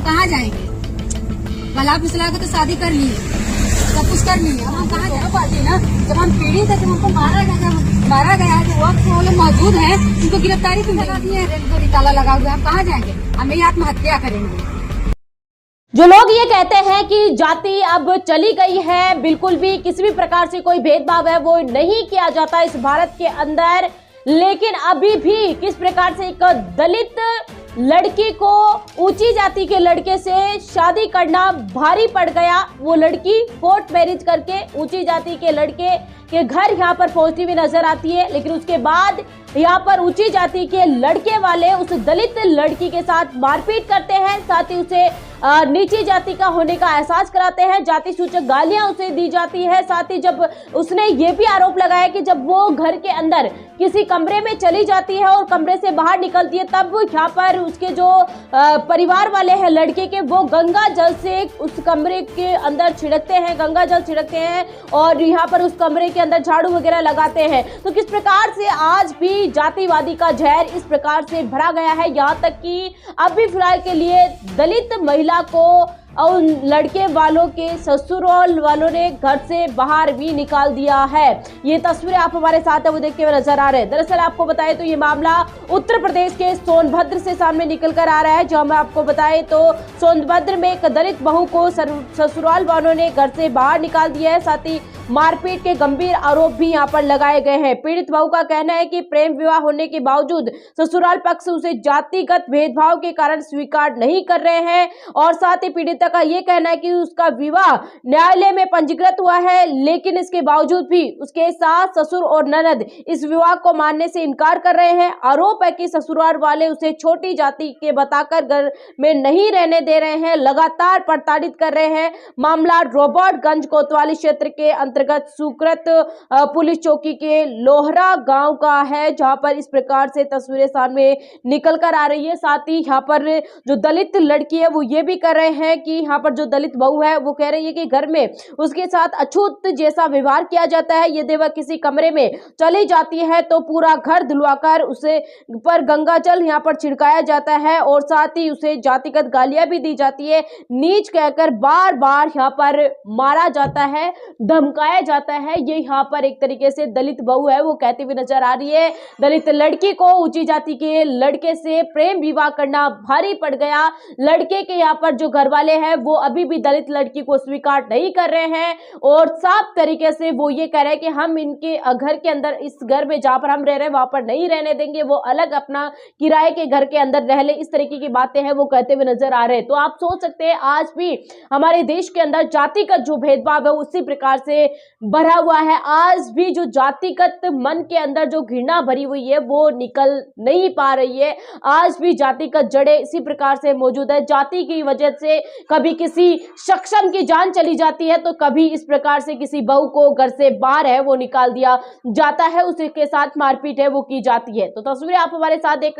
हम कहाँ जाएंगे? कल आप इस लायक तो शादी कर ली, सब कुछ कर ली, अब हम कहाँ जाए पार्टी ना? जब हम पीड़ित है, जब हमको मारा गया है, जो वक्त वो लोग मौजूद है, उनको गिरफ्तारी क्यों लगा दी है? ताला लगा हुआ है, हम कहाँ जाएंगे? हम यही आत्महत्या करेंगे। जो लोग ये कहते हैं कि जाति अब चली गई है, बिल्कुल भी किसी भी प्रकार से कोई भेदभाव है वो नहीं किया जाता इस भारत के अंदर, लेकिन अभी भी किस प्रकार से एक दलित लड़की को ऊंची जाति के लड़के से शादी करना भारी पड़ गया। वो लड़की कोर्ट मैरिज करके ऊंची जाति के लड़के के घर यहाँ पर पहुंचती हुई नजर आती है, लेकिन उसके बाद यहाँ पर ऊंची जाति के लड़के वाले उस दलित लड़की के साथ मारपीट करते हैं, साथ ही उसे नीची जाति का होने का एहसास कराते हैं, जाति सूचक गालियां उसे दी जाती है। साथ ही जब उसने ये भी आरोप लगाया कि जब वो घर के अंदर किसी कमरे में चली जाती है और कमरे से बाहर निकलती है, तब यहाँ पर उसके जो परिवार वाले हैं लड़के के, वो गंगा जल से उस कमरे के अंदर छिड़कते हैं, गंगा जल छिड़कते हैं और यहाँ पर उस कमरे के अंदर झाड़ू वगैरह लगाते हैं। तो किस प्रकार से आज भी जातिवादी का जहर इस प्रकार से भरा गया है, यहाँ तक कि अभी फिलहाल के लिए दलित महिला को और लड़के वालों के ससुराल वालों ने घर से बाहर भी निकाल दिया है। ये तस्वीरें आप हमारे साथ है वो देखते हुए नजर आ रहे हैं। दरअसल आपको बताएं तो ये मामला उत्तर प्रदेश के सोनभद्र से सामने निकल कर आ रहा है। जो हम आपको बताएं तो सोनभद्र में एक दलित बहू को ससुराल वालों ने घर से बाहर निकाल दिया है, साथ ही मारपीट के गंभीर आरोप भी यहाँ पर लगाए गए हैं। पीड़ित बहू का कहना है कि प्रेम विवाह होने के बावजूद ससुराल पक्ष उसे जातिगत भेदभाव के कारण स्वीकार नहीं कर रहे हैं और साथ ही पीड़िता का ये कहना है कि उसका विवाह न्यायालय में पंजीकृत हुआ है, लेकिन इसके बावजूद भी उसके सास, ससुर और ननद इस विवाह को मानने से इनकार कर रहे हैं। आरोप है कि ससुराल वाले उसे छोटी जाति के बताकर घर में नहीं रहने दे रहे हैं, लगातार प्रताड़ित कर रहे हैं। मामला रॉबर्टगंज कोतवाली क्षेत्र के अंतर्गत सुकृत पुलिस चौकी के लोहरा गांव का है, जहां पर इस प्रकार से तस्वीरें सामने निकल कर आ रही है। साथ ही यहाँ पर जो दलित लड़की है वो ये भी कर रहे हैं कि यहाँ पर जो दलित बहू है वो कह रही है कि घर में उसके साथ अछूत जैसा व्यवहार किया जाता है। यदि वह किसी कमरे में चली जाती है तो पूरा घर धुलवाकर उसे पर गंगा जल यहाँ पर छिड़काया जाता है और साथ ही उसे जातिगत गालियां भी दी जाती है, नीच कहकर बार बार यहाँ पर मारा जाता है, धमकाया जाता है। ये यहाँ पर एक तरीके से दलित बहू है वो कहती हुई नजर आ रही है। दलित लड़की को ऊंची जाति के लड़के से प्रेम विवाह करना भारी पड़ गया। लड़के के यहाँ पर जो घर वाले हैं वो अभी भी दलित लड़की को स्वीकार नहीं कर रहे हैं और साफ तरीके से वो ये कह रहे हैं कि हम इनके घर के अंदर, इस घर में जहां पर हम रह रहे हैं वहां पर नहीं रहने देंगे, वो अलग अपना किराए के घर के अंदर रह ले। इस तरीके की बातें हैं वो कहते हुए नजर आ रहे हैं। तो आप सोच सकते हैं आज भी हमारे देश के अंदर जातिगत जो भेदभाव है उसी प्रकार से भरा हुआ है। आज भी जो जातिगत मन के अंदर जो घृणा भरी हुई है वो निकल नहीं पा रही है। आज भी जातिगत जड़ें इसी प्रकार से मौजूद है। जाति की वजह से कभी किसी सक्षम की जान चली जाती है तो कभी इस प्रकार से किसी बहू को घर से बाहर है वो निकाल दिया जाता है, उसके साथ मारपीट है वो की जाती है। तो तस्वीरें आप हमारे साथ देख रहे हैं।